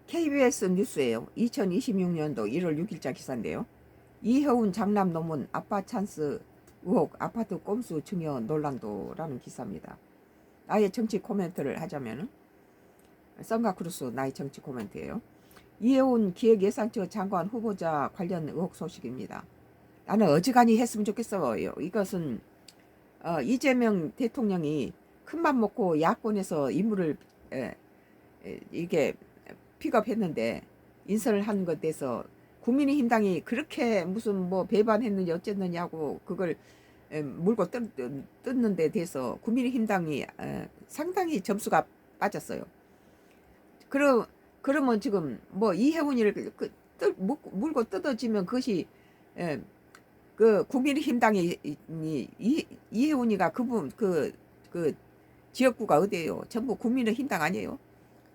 KBS 뉴스예요. 2026년도 1월 6일자 기사인데요. 이혜훈 장남 논문 아빠 찬스 의혹 아파트 꼼수 증여 논란도라는 기사입니다. 나의 정치 코멘트를 하자면은 썬가크루스 나의 정치 코멘트예요. 이혜훈 기획예산처 장관 후보자 관련 의혹 소식입니다. 나는 어지간히 했으면 좋겠어요. 이것은 이재명 대통령이 큰맘 먹고 야권에서 인물을 이게 픽업했는데 인선을 한 것에 대해서 국민의힘당이 그렇게 무슨 뭐 배반했느냐 어쨌느냐고 그걸 물고 뜯는 데 대해서 국민의힘당이 상당히 점수가 빠졌어요. 그러면 지금 뭐 이혜훈이를 물고 뜯어지면 그것이 그 국민의힘당이 이혜훈이가 그분 그 지역구가 어디예요? 전부 국민의힘당 아니에요?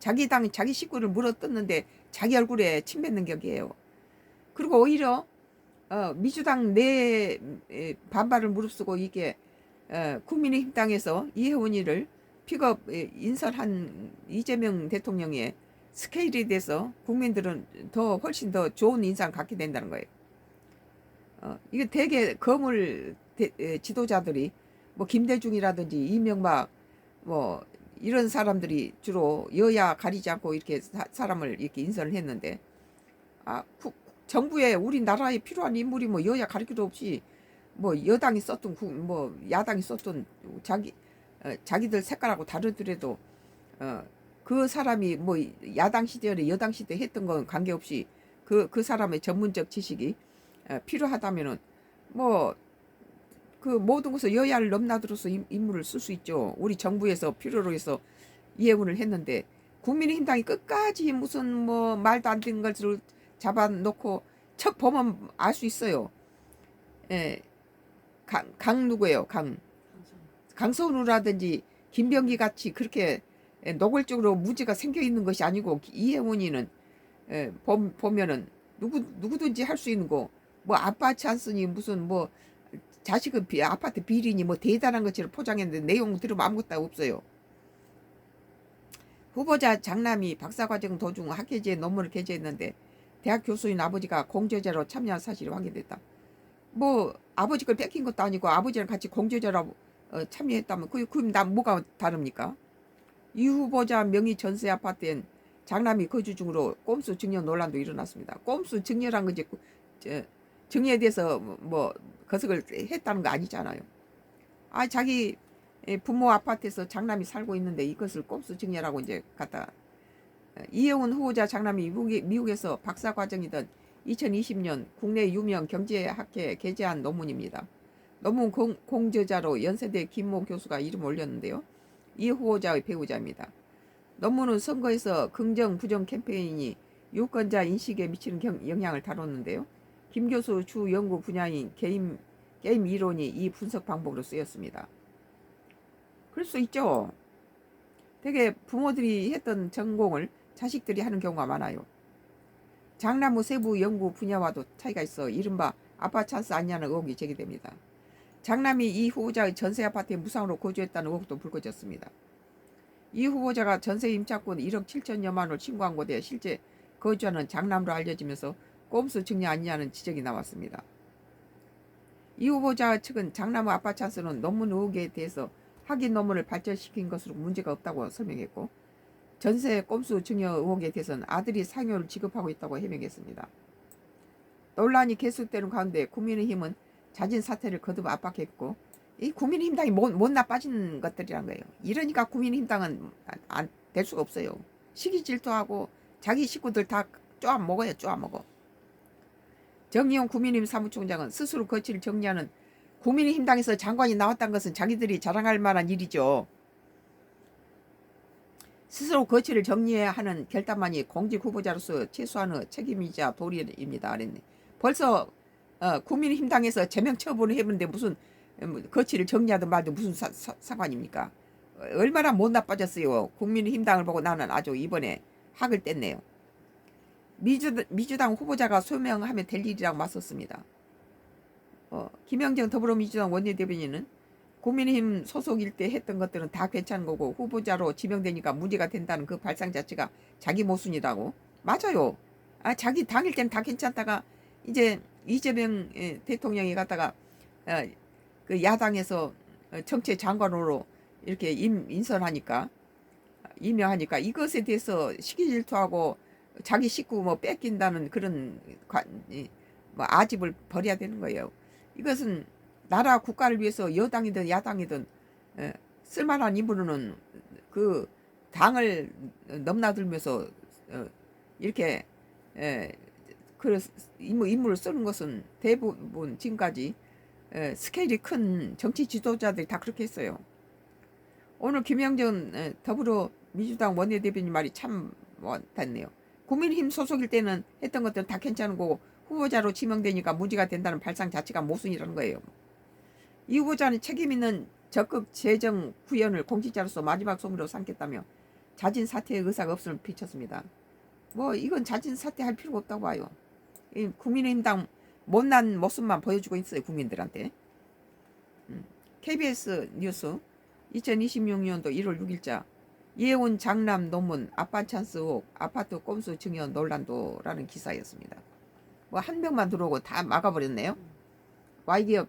자기 당 자기 식구를 물어뜯는데 자기 얼굴에 침 뱉는 격이에요. 그리고 오히려 민주당 내 반발을 무릅쓰고 이게 국민의힘당에서 이혜원이를 픽업 인선한 이재명 대통령의 스케일에 대해서 국민들은 훨씬 더 좋은 인상을 갖게 된다는 거예요. 이게 대개 거물 지도자들이 뭐 김대중이라든지 이명박 뭐 이런 사람들이 주로 여야 가리지 않고 이렇게 사람을 이렇게 인선을 했는데 정부에 우리나라에 필요한 인물이 뭐 여야 가릴 도 없이 뭐 여당이 썼던 뭐 야당이 썼던 자기들 색깔하고 다르더라도 그 사람이 뭐 야당 시절에 여당 시대 했던 건 관계없이 그 사람의 전문적 지식이 필요하다면은 뭐 그 모든 것을 여야를 넘나들어서 인물을 쓸 수 있죠. 우리 정부에서 필요로 해서 이해운을 했는데 국민의힘당이 끝까지 무슨 뭐 말도 안 되는 것을 잡아놓고 척 보면 알 수 있어요. 예, 강 누구예요? 강선우라든지 김병기 같이 그렇게 노골적으로 무죄가 생겨 있는 것이 아니고 이혜원이는 보면은 누구든지 할 수 있는 거 뭐 아빠 찬스니 무슨 뭐 자식은 아파트 비리니 뭐 대단한 것처럼 포장했는데 내용 들으면 아무것도 없어요. 후보자 장남이 박사과정 도중 학회지에 논문을 게재했는데 대학 교수인 아버지가 공저자로 참여한 사실이 확인됐다. 뭐 아버지 걸 뺏긴 것도 아니고 아버지랑 같이 공저자로 참여했다면 그럼 나 뭐가 다릅니까? 이 후보자 명의 전세 아파트엔 장남이 거주 중으로 꼼수 증여 논란도 일어났습니다. 꼼수 증여란 거지 증여에 대해서 뭐 거석을 했다는 거 아니잖아요. 자기 부모 아파트에서 장남이 살고 있는데 이것을 꼼수 증여라고 이제 갖다 이혜훈 후보자 장남이 미국에서 박사과정이던 2020년 국내 유명 경제학회 게재한 논문입니다. 논문 공저자로 연세대 김모 교수가 이름 올렸는데요. 이 후보자의 배우자입니다. 논문은 선거에서 긍정 부정 캠페인이 유권자 인식에 미치는 영향을 다뤘는데요. 김 교수 주 연구 분야인 게임 이론이 이 분석 방법으로 쓰였습니다. 그럴 수 있죠. 되게 부모들이 했던 전공을 자식들이 하는 경우가 많아요. 장나무 세부 연구 분야와도 차이가 있어 이른바 아빠 찬스 아니냐는 의혹이 제기됩니다. 장남이 이 후보자의 전세 아파트에 무상으로 거주했다는 의혹도 불거졌습니다. 이 후보자가 전세 임차권 1억 7천여만 원을 신고한 곳에 실제 거주하는 장남으로 알려지면서 꼼수 증여 아니냐는 지적이 나왔습니다. 이 후보자 측은 장남의 아빠 찬스는 논문 의혹에 대해서 확인 논문을 발전시킨 것으로 문제가 없다고 설명했고 전세 꼼수 증여 의혹에 대해서는 아들이 상여를 지급하고 있다고 해명했습니다. 논란이 계속되는 가운데 국민의힘은 자진 사퇴를 거듭 압박했고 이 국민의힘당이 못 나빠진 것들이란 거예요. 이러니까 국민의힘당은 안 될 수가 없어요. 시기 질투하고 자기 식구들 다 쪼아 먹어요. 쪼아 먹어. 정의용 국민의힘 사무총장은 스스로 거취를 정리하는 국민의힘당에서 장관이 나왔다는 것은 자기들이 자랑할 만한 일이죠. 스스로 거취를 정리해야 하는 결단만이 공직 후보자로서 최소한의 책임이자 도리입니다. 벌써 국민의힘당에서 제명 처분을 해보는데 무슨 거취를 정리하든 말든 무슨 상관입니까? 얼마나 못 나빠졌어요. 국민의힘당을 보고 나는 아주 이번에 학을 뗐네요. 민주당 후보자가 소명하면 될 일이라고 맞섰습니다. 김영정 더불어민주당 원내대변인은 국민의힘 소속일 때 했던 것들은 다 괜찮은 거고 후보자로 지명되니까 문제가 된다는 그 발상 자체가 자기 모순이라고. 맞아요. 자기 당일 땐 다 괜찮다가 이제 이재명 대통령이 갔다가 그 야당에서 정치 장관으로 이렇게 인선하니까 임명하니까 이것에 대해서 시기 질투하고 자기 식구 뭐 뺏긴다는 그런 뭐 아집을 버려야 되는 거예요. 이것은 나라 국가를 위해서 여당이든 야당이든 쓸만한 인물은 그 당을 넘나들면서 이렇게 그 인물을 쓰는 것은 대부분 지금까지 스케일이 큰 정치 지도자들이 다 그렇게 했어요. 오늘 김영전 더불어민주당 원내대표님 말이 참 됐네요. 국민의힘 소속일 때는 했던 것들은 다 괜찮은 거고 후보자로 지명되니까 문제가 된다는 발상 자체가 모순이라는 거예요. 이 후보자는 책임 있는 적극 재정 구현을 공직자로서 마지막 소미로 삼겠다며 자진 사퇴의 의사가 없음을 비쳤습니다. 뭐 이건 자진 사퇴할 필요가 없다고 봐요. 국민의힘당 못난 모습만 보여주고 있어요, 국민들한테. KBS 뉴스 2026년도 1월 6일자 이혜원 장남 논문 아빠 찬스 의혹 아파트 꼼수 증여 논란도라는 기사였습니다. 뭐 한 명만 들어오고 다 막아버렸네요. Y기업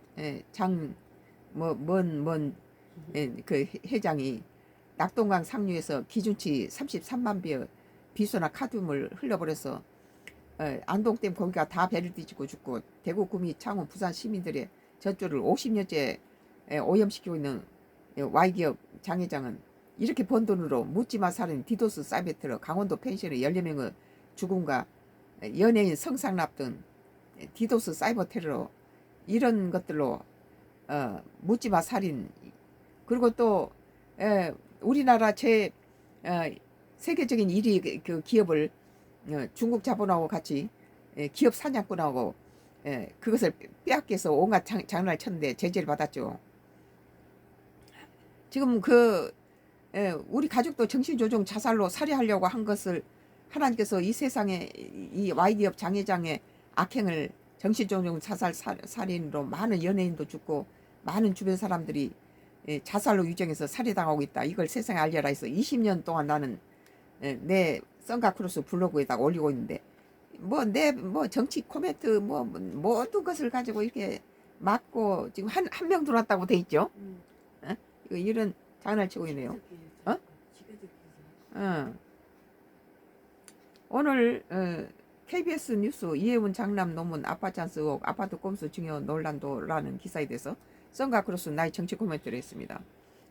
그 회장이 낙동강 상류에서 기준치 33만 배의 비소나 카드뮴을 흘려버려서 안동댐 거기가 다 배를 뒤집고 죽고 대구 구미 창원 부산 시민들의 젖줄을 50년째 오염시키고 있는 Y기업 장 회장은 이렇게 번 돈으로 묻지마 살인 디도스 사이버테러 강원도 펜션의 14명의 죽음과 연예인 성상납 등 디도스 사이버 테러 이런 것들로 묻지마 살인 그리고 또 우리나라 세계적인 1위 그 기업을 중국 자본하고 같이 기업 사냥꾼하고 그것을 빼앗겨서 온갖 장난을 쳤는데 제재를 받았죠. 지금 우리 가족도 정신조종 자살로 살해하려고 한 것을 하나님께서 이 세상에 이 Y기업 장회장의 악행을 정신조종 자살 살인으로 많은 연예인도 죽고 많은 주변 사람들이 자살로 유정해서 살해당하고 있다. 이걸 세상에 알려라 해서 20년 동안 나는 내 썬가크로스 블로그에다가 올리고 있는데 내 정치 코멘트 모든 것을 가지고 이렇게 막고 지금 한 명 들어왔다고 돼 있죠. 이런 장난을 치고 있네요. 오늘 KBS 뉴스 이혜원 장남 논문 아빠 찬스 의혹 아파트 꼼수 증여 논란도라는 기사에 대해서 썬가크로스 나의 정치 코멘트를 했습니다.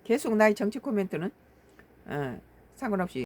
계속 나의 정치 코멘트는 상관없이